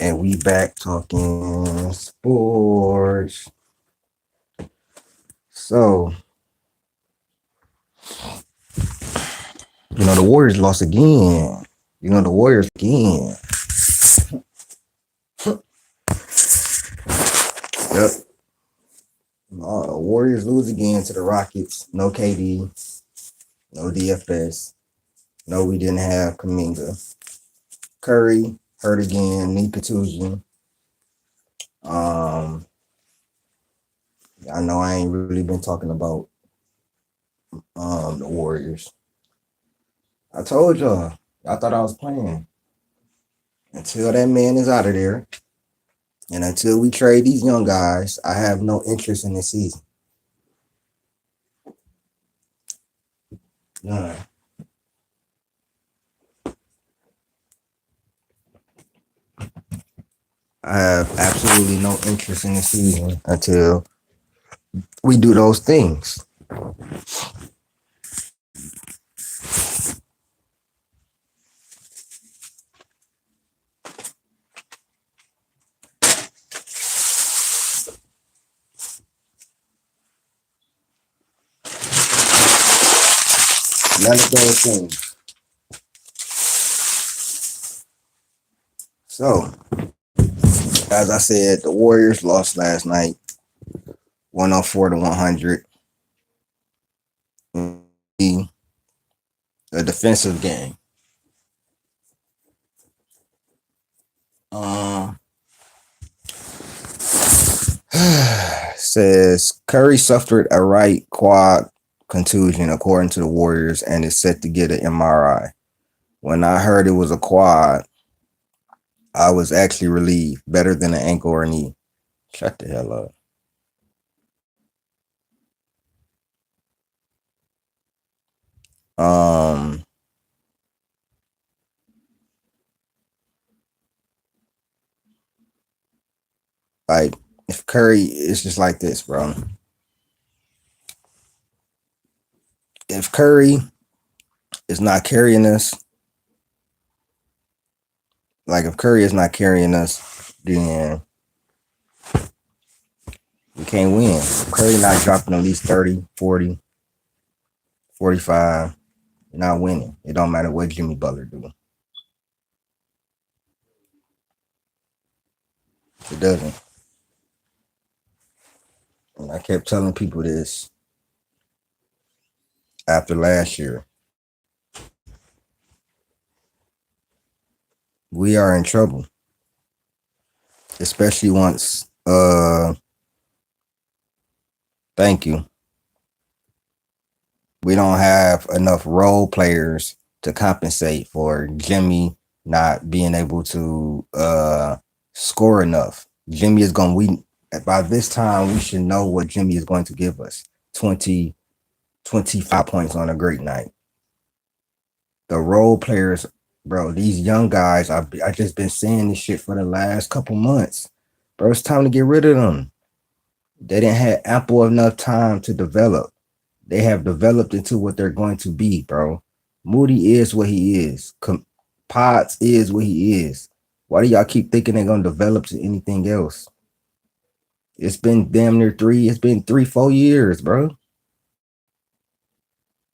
And we back talking sports. So, the Warriors lost again. The Warriors again. Yep. Warriors lose again to the Rockets. No KD, no DFS. No, we didn't have Kaminga. Curry hurt again, knee contusion. Um, I know I ain't really been talking about the Warriors. I told y'all, I thought I was playing. Until that man is out of there, and until we trade these young guys, I have no interest in this season. None. I have absolutely no interest in the season until we do those things. None of those things. So, as I said, the Warriors lost last night, 104 to 100. A defensive game. Um, says Curry suffered a right quad contusion, according to the Warriors, and is set to get an MRI. When I heard it was a quad, I was actually relieved. Better than an ankle or knee. Shut the hell up. Um, like if Curry is just like this, bro. If Curry is not carrying us, if Curry is not carrying us, then we can't win. If Curry not dropping at least 30, 40, 45, you're not winning. It don't matter what Jimmy Butler do. It doesn't. And I kept telling people this after last year. We are in trouble. Especially once thank you. We don't have enough role players to compensate for Jimmy not being able to score enough. Jimmy is going we by this time we should know what Jimmy is going to give us. 20 25 points on a great night. The role players, bro, these young guys, I just been saying this shit for the last couple months. Bro, it's time to get rid of them. They didn't have ample enough time to develop. They have developed into what they're going to be, bro. Moody is what he is. Potts is what he is. Why do y'all keep thinking they're gonna develop to anything else? It's been damn near it's been 3-4 years, bro.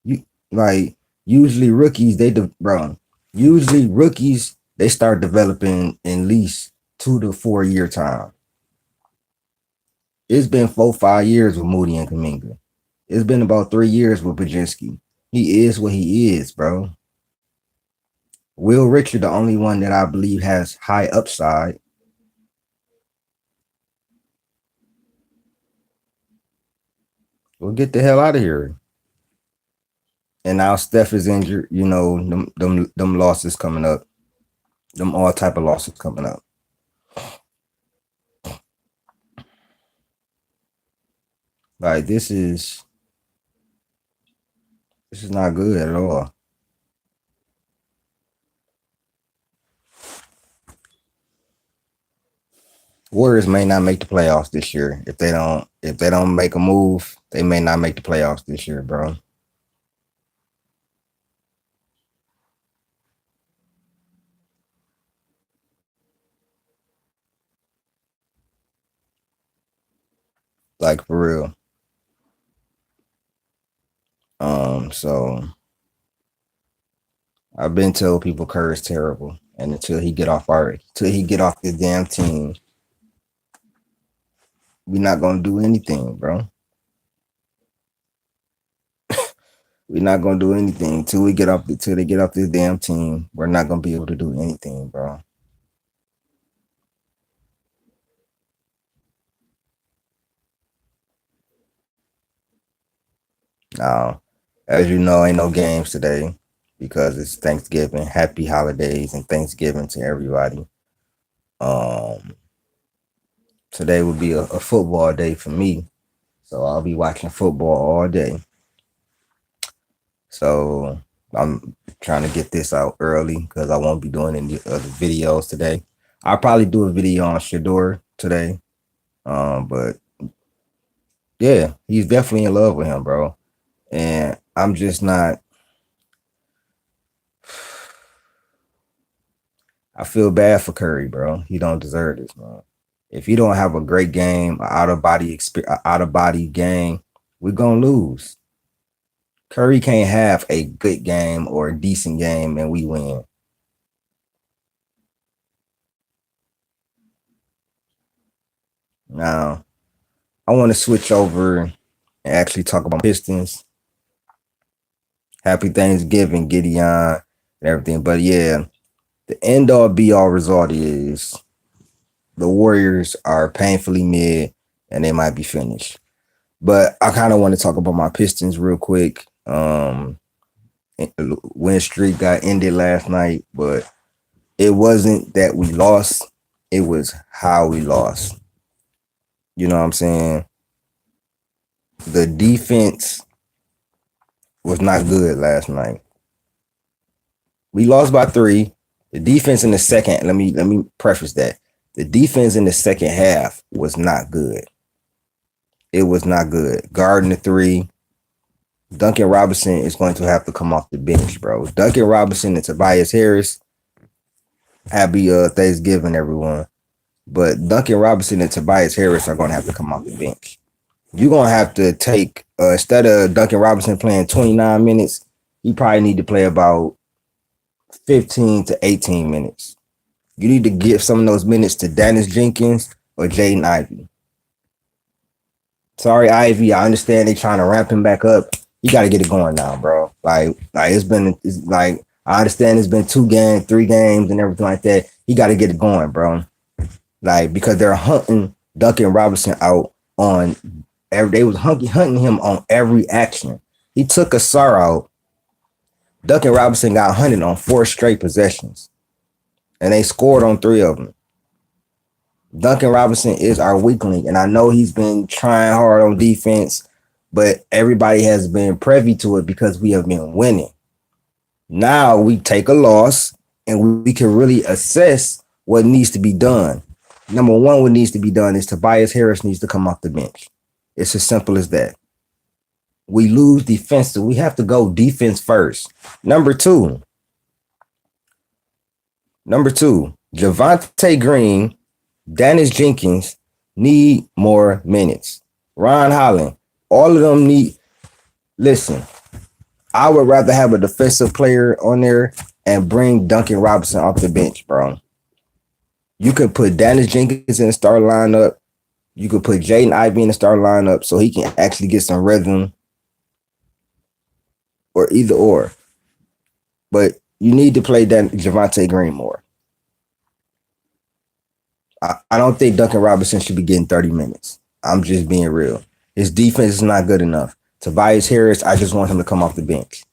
You like usually rookies, bro. Usually rookies, they start developing in least 2 to 4 year time. It's been 4-5 years with Moody and Kaminga. It's been about 3 years with Bajinsky. He is what he is, bro. Will Richard, the only one that I believe has high upside. Well, get the hell out of here. And now Steph is injured. Them losses coming up. Them all type of losses coming up. Like this is not good at all. Warriors may not make the playoffs this year. If they don't make a move, they may not make the playoffs this year, bro. like for real. So I've been told people Kerr is terrible, and until he get off this damn team, we're not gonna do anything, bro. We're not gonna do anything till they get off this damn team. We're not gonna be able to do anything, bro. Now, as you know, ain't no games today because it's Thanksgiving. Happy holidays and Thanksgiving to everybody. Um, Today would be a football day for me, so I'll be watching football all day. So I'm trying to get this out early because I won't be doing any other videos today. I'll probably do a video on Shador today. But yeah, he's definitely in love with him, bro. And I'm just not. I feel bad for Curry, bro. He don't deserve this, man. If you don't have a great game, out of body game, we're gonna lose. Curry can't have a good game or a decent game and we win. Now, I want to switch over and actually talk about Pistons. Happy Thanksgiving, Gideon, and everything. But yeah, the end all be all result is the Warriors are painfully mid and they might be finished. But I kind of want to talk about my Pistons real quick. Win streak got ended last night, but it wasn't that we lost, it was how we lost. You know what I'm saying? The defense was not good last night. We lost by 3. The defense in the second, let me preface that. The defense in the second half was not good. It was not good. Guarding the 3, Duncan Robinson is going to have to come off the bench, bro. Duncan Robinson and Tobias Harris. Happy Thanksgiving, everyone. But Duncan Robinson and Tobias Harris are going to have to come off the bench. You're going to have to take, instead of Duncan Robinson playing 29 minutes, he probably need to play about 15 to 18 minutes. You need to give some of those minutes to Dennis Jenkins or Jaden Ivey. Sorry, Ivy. I understand they trying to ramp him back up. You got to get it going now, bro. It's like I understand it's been 2 games, 3 games, and everything like that. You got to get it going, bro. Like because they're hunting Duncan Robinson out on they was hunting him on every action. He took a SAR out. Duncan Robinson got hunted on 4 straight possessions, and they scored on 3 of them. Duncan Robinson is our weak link, and I know he's been trying hard on defense, but everybody has been privy to it because we have been winning. Now we take a loss and we can really assess what needs to be done. Number one, what needs to be done is Tobias Harris needs to come off the bench. It's as simple as that. We lose defensive. We have to go defense first. Number two, Javante Green, Dennis Jenkins need more minutes. Ron Holland, all of them need. Listen, I would rather have a defensive player on there and bring Duncan Robinson off the bench, bro. You could put Dennis Jenkins in the start lineup. You could put Jaden Ivey in the start lineup so he can actually get some rhythm or either or. But you need to play Javante Green more. I don't think Duncan Robinson should be getting 30 minutes. I'm just being real. His defense is not good enough. Tobias Harris, I just want him to come off the bench.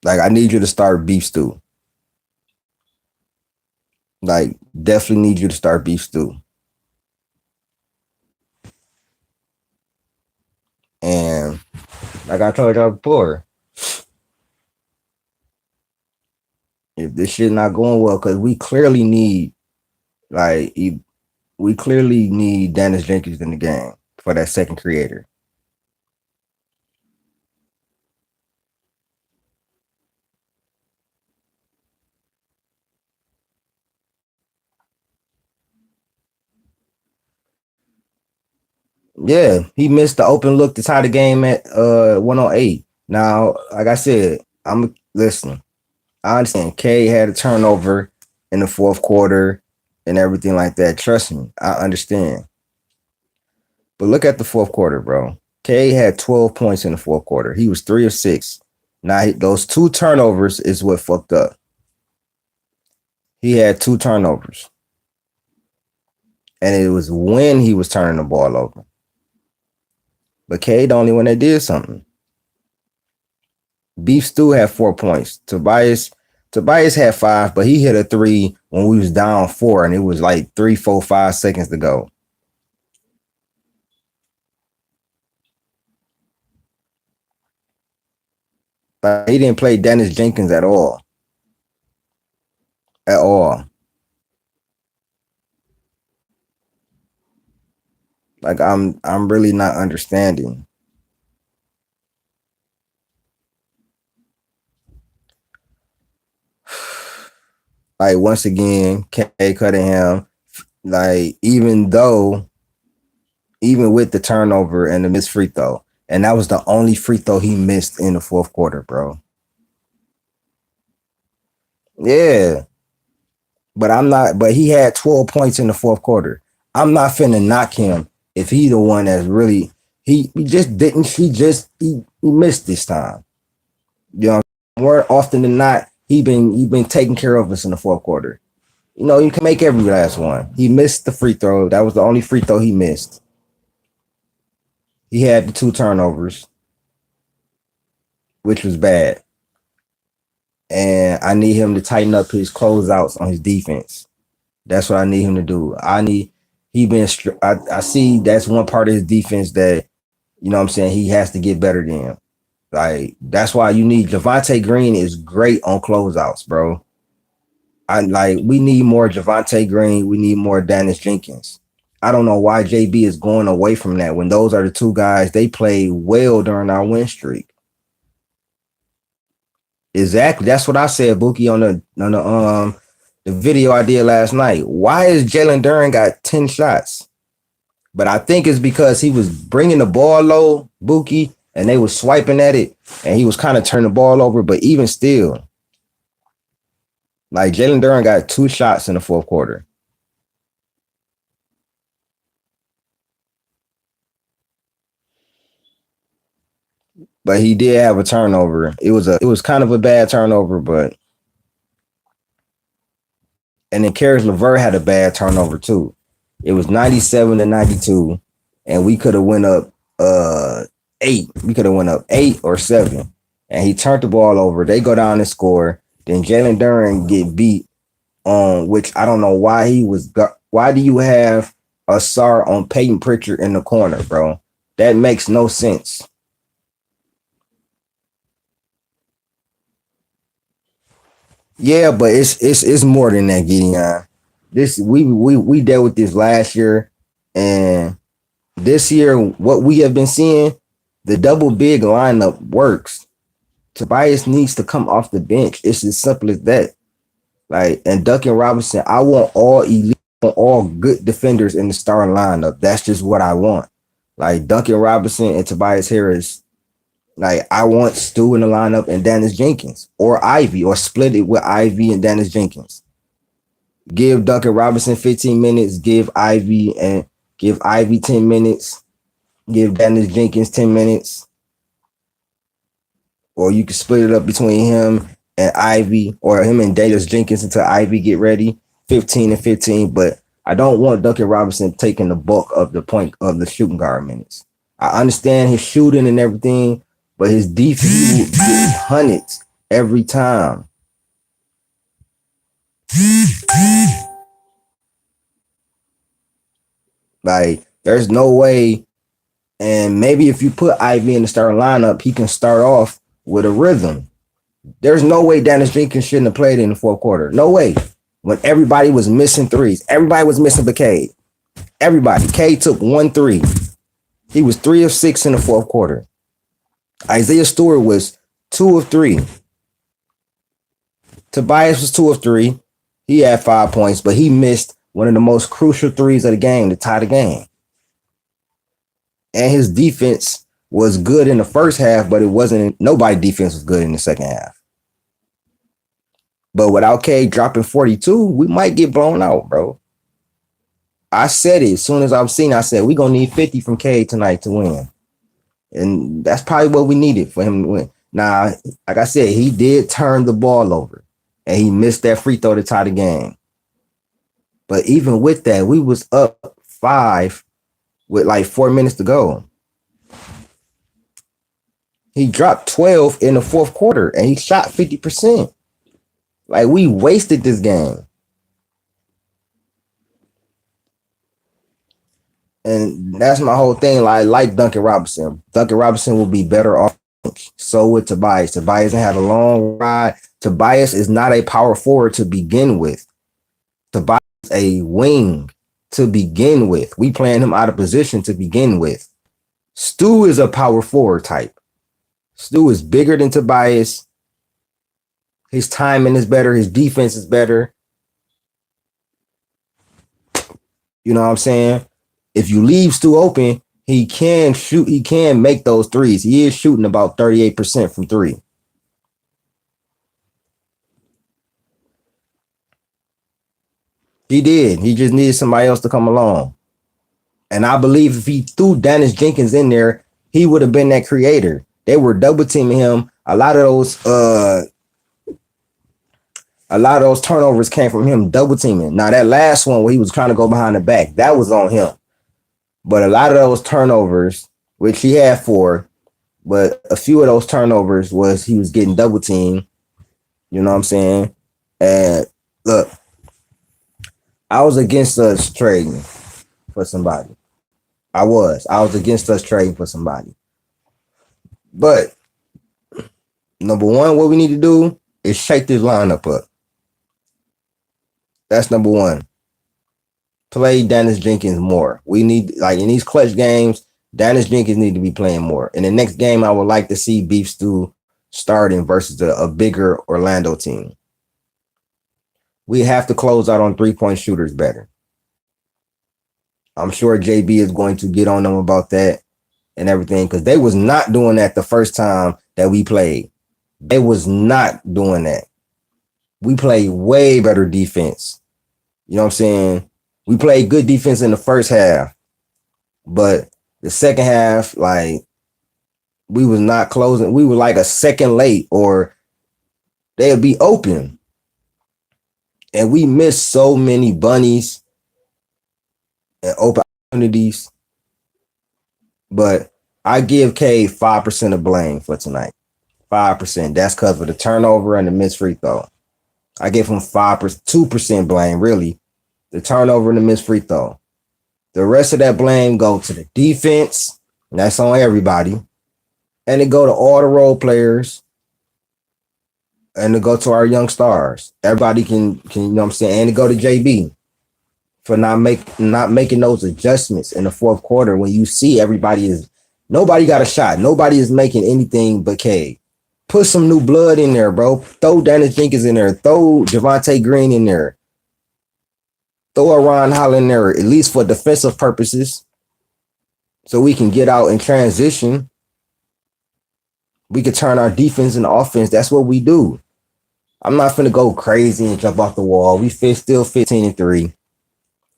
Like, I need you to start beef stew. Like, definitely need you to start beef stew. And like I told y'all before, if this shit not going well, because like we clearly need Dennis Jenkins in the game for that second creator. Yeah, he missed the open look to tie the game at 108. Now, like I said, I'm listening. I understand K had a turnover in the fourth quarter and everything like that. Trust me, I understand. But look at the fourth quarter, bro. K had 12 points in the fourth quarter. He was 3 of 6. Now those two turnovers is what fucked up. He had two turnovers, and it was when he was turning the ball over. But K the only one that did something. Beef Stew had 4 points. Tobias had 5, but he hit a three when we was down 4, and it was like 3, 4, 5 seconds to go. But he didn't play Dennis Jenkins at all. At all. Like I'm really not understanding. Like once again, K Cunningham, like even with the turnover and the missed free throw, and that was the only free throw he missed in the fourth quarter, bro. Yeah, but I'm not. But he had 12 points in the fourth quarter. I'm not finna knock him if he the one that's really he just didn't. He missed this time. You know, more often than not, he been taking care of us in the fourth quarter. You know, you can make every last one. He missed the free throw. That was the only free throw he missed. He had the two turnovers, which was bad. And I need him to tighten up his closeouts on his defense. That's what I need him to do. I see that's one part of his defense that, you know what I'm saying, he has to get better than. Like, that's why you need Javante Green is great on closeouts, bro. We need more Javante Green. We need more Dennis Jenkins. I don't know why JB is going away from that when those are the two guys they played well during our win streak. Exactly. That's what I said, Bookie, the video I did last night. Why is Jalen Duran got 10 shots? But I think it's because he was bringing the ball low, Bookie, and they was swiping at it, and he was kind of turning the ball over. But even still, like Jalen Duran got 2 shots in the fourth quarter. But he did have a turnover. It was kind of a bad turnover, but and then Karis LeVert had a bad turnover too. It was 97-92, and we could have went up 8. We could have went up 8 or 7. And he turned the ball over. They go down and score. Then Jalen Duran get beat on, which I don't know why he was. Why do you have a SAR on Peyton Pritchard in the corner, bro? That makes no sense. Yeah, but it's more than that, Gideon. This we dealt with this last year, and this year what we have been seeing, the double big lineup works. Tobias needs to come off the bench. It's as simple as that. Like, and Duncan Robinson, I want all elite, all good defenders in the starting lineup. That's just what I want. Like Duncan Robinson and Tobias Harris. Like I want Stu in the lineup and Dennis Jenkins or Ivy, or split it with Ivy and Dennis Jenkins. Give Duncan Robinson 15 minutes. Give Ivy 10 minutes. Give Dennis Jenkins 10 minutes. Or you can split it up between him and Ivy, or him and Dennis Jenkins until Ivy get ready, 15 and 15. But I don't want Duncan Robinson taking the bulk of the point of the shooting guard minutes. I understand his shooting and everything, but his defense will get hundreds every time. Like, there's no way. And maybe if you put Ivy in the starting lineup, he can start off with a rhythm. There's no way Dennis Jenkins shouldn't have played in the fourth quarter. No way. When everybody was missing threes, everybody was missing Cade. Everybody. Cade took 1 3. He was 3 of 6 in the fourth quarter. Isaiah Stewart was 2 of 3. Tobias was 2 of 3. He had 5 points, but he missed one of the most crucial threes of the game to tie the game. and his defense was good in the first half, but it wasn't. Nobody defense was good in the second half. But without K dropping 42, we might get blown out, bro. I said it as soon as I've seen. I said we're gonna need 50 from K tonight to win, and that's probably what we needed for him to win. Now, like I said, he did turn the ball over, and he missed that free throw to tie the game. But even with that, we was up 5 with like 4 minutes to go. He dropped 12 in the fourth quarter, and he shot 50%. Like, we wasted this game. And that's my whole thing. Like Duncan Robinson. Duncan Robinson will be better off. So with Tobias. Tobias had a long ride. Tobias is not a power forward to begin with. Tobias is a wing to begin with. We playing him out of position to begin with. Stu is a power forward type. Stu is bigger than Tobias. His timing is better. His defense is better. You know what I'm saying? If you leave Stu open, he can shoot. He can make those threes. He is shooting about 38% from three. He did. He just needed somebody else to come along. And I believe if he threw Dennis Jenkins in there, he would have been that creator. They were double teaming him. A lot of those turnovers came from him double teaming. Now that last one where he was trying to go behind the back, that was on him. But a lot of those turnovers, which he had 4, but a few of those turnovers was he was getting double teamed. You know what I'm saying? And look, I was against us trading for somebody. I was against us trading for somebody. But number one, what we need to do is shake this lineup up. That's number one. Play Dennis Jenkins more. We need, like in these clutch games, Dennis Jenkins need to be playing more. In the next game, I would like to see Beef Stew starting versus a bigger Orlando team. We have to close out on 3-point shooters better. I'm sure JB is going to get on them about that and everything because they was not doing that the first time that we played. They was not doing that. We played way better defense. You know what I'm saying? We played good defense in the first half, but the second half, like, we was not closing. We were like a second late or they'd be open. And we missed so many bunnies and open opportunities. But I give K 5% of blame for tonight. 5%. That's because of the turnover and the missed free throw. I give him 2% blame, really. The turnover and the missed free throw. The rest of that blame go to the defense. And that's on everybody. And it go to all the role players. And to go to our young stars. Everybody can you know what I'm saying? And to go to JB for not making those adjustments in the fourth quarter when you see nobody got a shot. Nobody is making anything but K. Put some new blood in there, bro. Throw Dennis Jenkins in there. Throw Javonte Green in there. Throw a Ron Holland in there, at least for defensive purposes. So we can get out and transition. We could turn our defense into offense. That's what we do. I'm not finna go crazy and jump off the wall. We still 15-3.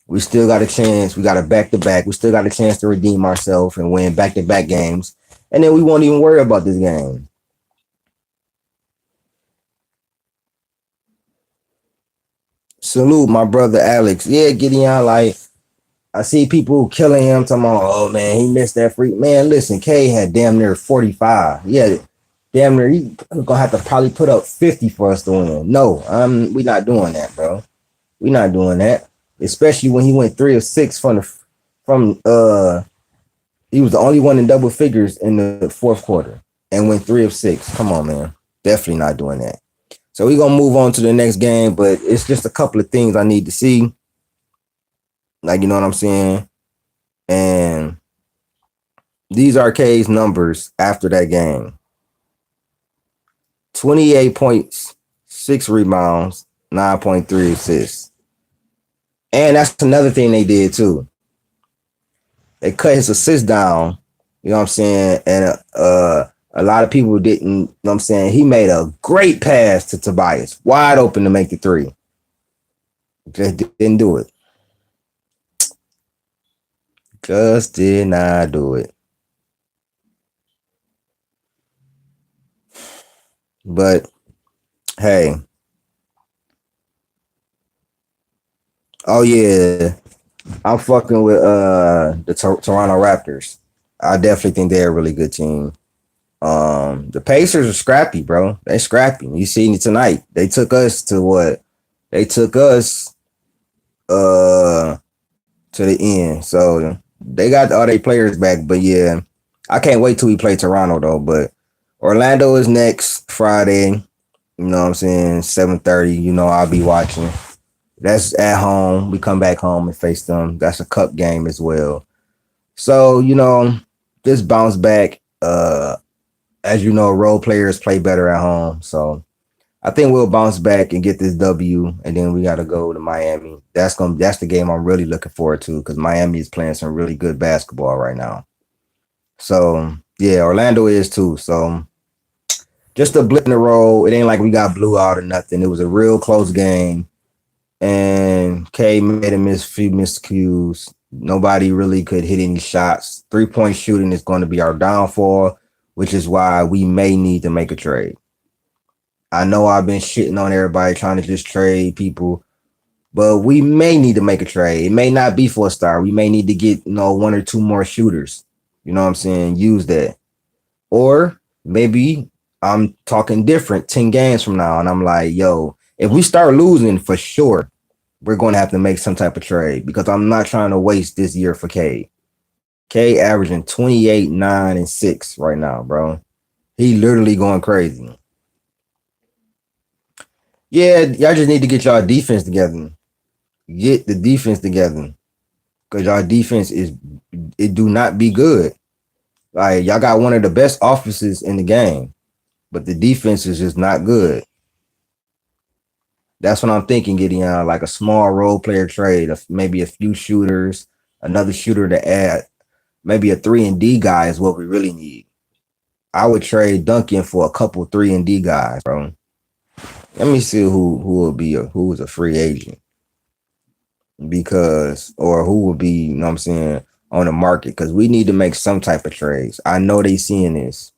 We still got a chance. We got a back-to-back. We still got a chance to redeem ourselves and win back-to-back games. And then we won't even worry about this game. Salute my brother Alex. Yeah, Gideon, like, I see people killing him, talking about, oh, man, he missed that free. Man, listen, K had damn near 45. Yeah, damn near, he's going to have to probably put up 50 for us to win. No, we not doing that, bro. We not doing that. Especially when he went 3 of 6 he was the only one in double figures in the fourth quarter and went 3 of 6. Come on, man. Definitely not doing that. So we're going to move on to the next game, but it's just a couple of things I need to see. Like, you know what I'm saying? And these are K's numbers after that game. 28 points, 6 rebounds, 9.3 assists. And that's another thing they did too. They cut his assists down You know what I'm saying? And a lot of people didn't, you know what I'm saying? He made a great pass to Tobias, wide open to make the three. Just didn't do it. Just did not do it. But hey, oh yeah, I'm fucking with the Toronto Raptors. I definitely think they're a really good team. The Pacers are scrappy, bro. They scrappy. You seen it tonight. They took us to what? They took us uh to the end. So they got all their players back. But yeah, I can't wait till we play Toronto though. But Orlando is next Friday. You know what I'm saying? 7:30. You know I'll be watching. That's at home. We come back home and face them. That's a cup game as well. So, just bounce back. As you know, role players play better at home. So I think we'll bounce back and get this W, and then we got to go to Miami. That's the game I'm really looking forward to because Miami is playing some really good basketball right now. So yeah, Orlando is too. So just a blip in the road. It ain't like we got blew out or nothing. It was a real close game, and K made a few miscues. Nobody really could hit any shots. 3-point shooting is going to be our downfall, which is why we may need to make a trade. I know I've been shitting on everybody trying to just trade people, but we may need to make a trade. It may not be for a star. We may need to get, one or two more shooters. You know what I'm saying? Use that. Or maybe I'm talking different 10 games from now, and I'm like, yo, if we start losing for sure, we're going to have to make some type of trade because I'm not trying to waste this year for K. K averaging 28, 9, and 6 right now, bro. He literally going crazy. Yeah, y'all just need to get y'all defense together. Get the defense together. Cause y'all defense it do not be good. Like y'all got one of the best offenses in the game, but the defense is just not good. That's what I'm thinking, getting like a small role player trade, of maybe a few shooters, another shooter to add, maybe a 3-and-D guy is what we really need. I would trade Duncan for a couple 3-and-D guys, bro. Let me see who is a free agent because or who will be, what I'm saying, on the market because we need to make some type of trades. I know they seeing this.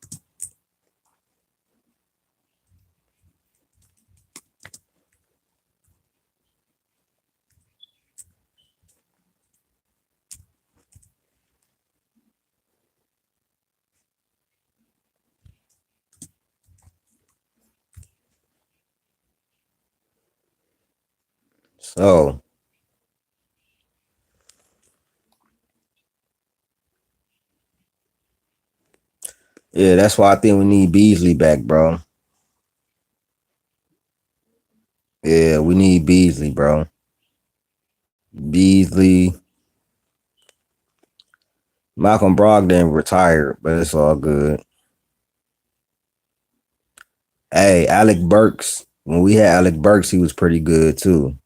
So yeah, that's why I think we need Beasley back, bro. Yeah, we need Beasley, bro. Beasley, Malcolm Brogdon retired, but it's all good. Hey, Alec Burks. When we had Alec Burks, he was pretty good too.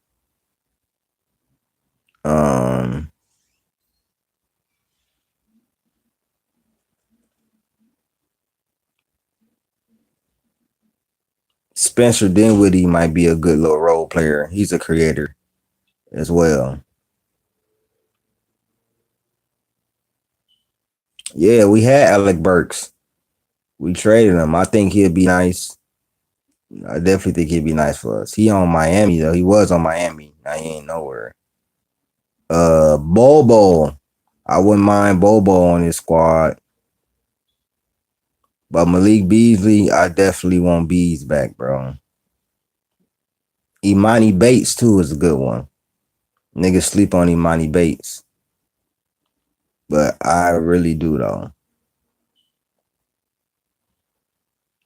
Um, Spencer Dinwiddie might be a good little role player. He's a creator as well. Yeah, we had Alec Burks. We traded him. I think he'd be nice. I definitely think he'd be nice for us. He on Miami though. He was on Miami. Now he ain't nowhere. Bobo. I wouldn't mind Bobo on his squad. But Malik Beasley, I definitely want Bees back, bro. Imani Bates too is a good one. Niggas sleep on Imani Bates. But I really do though.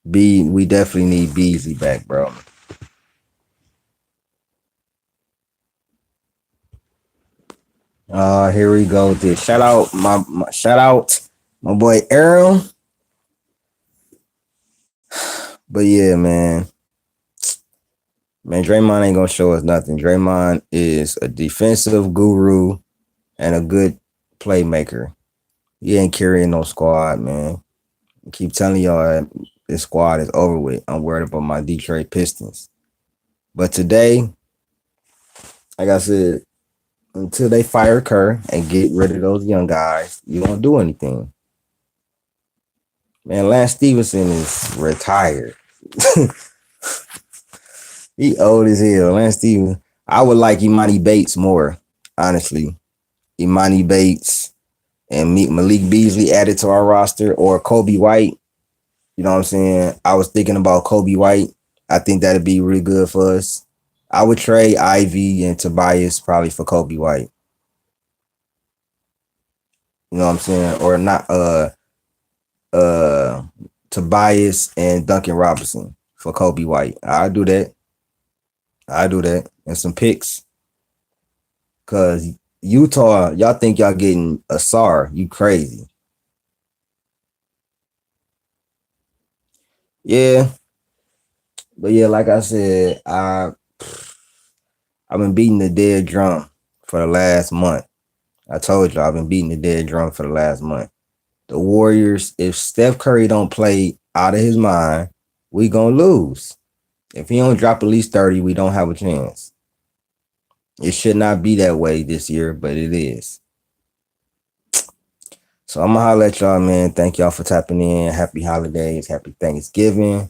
We definitely need Beasley back, bro. Here we go with this. Shout out my boy Aaron. But yeah, man. Man, Draymond ain't gonna show us nothing. Draymond is a defensive guru and a good playmaker. He ain't carrying no squad, man. I keep telling y'all that this squad is over with. I'm worried about my Detroit Pistons. But today, like I said, until they fire Kerr and get rid of those young guys, you won't do anything. Man, Lance Stevenson is retired. He old as hell. Lance Stevenson. I would like Imani Bates more, honestly. Imani Bates and Malik Beasley added to our roster, or Kobe White. You know what I'm saying? I was thinking about Kobe White. I think that'd be really good for us. I would trade Ivy and Tobias probably for Kobe White. You know what I'm saying? Or not uh Tobias and Duncan Robinson for Kobe White. I do that. I do that. And some picks. Cause Utah, y'all think y'all getting a SAR. You crazy. Yeah. But yeah, like I said, I've been beating the dead drum for the last month. I told you I've been beating the dead drum for the last month. The Warriors, if Steph Curry don't play out of his mind, we gonna lose. If he don't drop at least 30, we don't have a chance. It should not be that way this year, but it is. So I'm gonna holler at y'all, man. Thank y'all for tapping in. Happy holidays, happy Thanksgiving.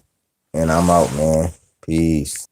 And I'm out, man. Peace.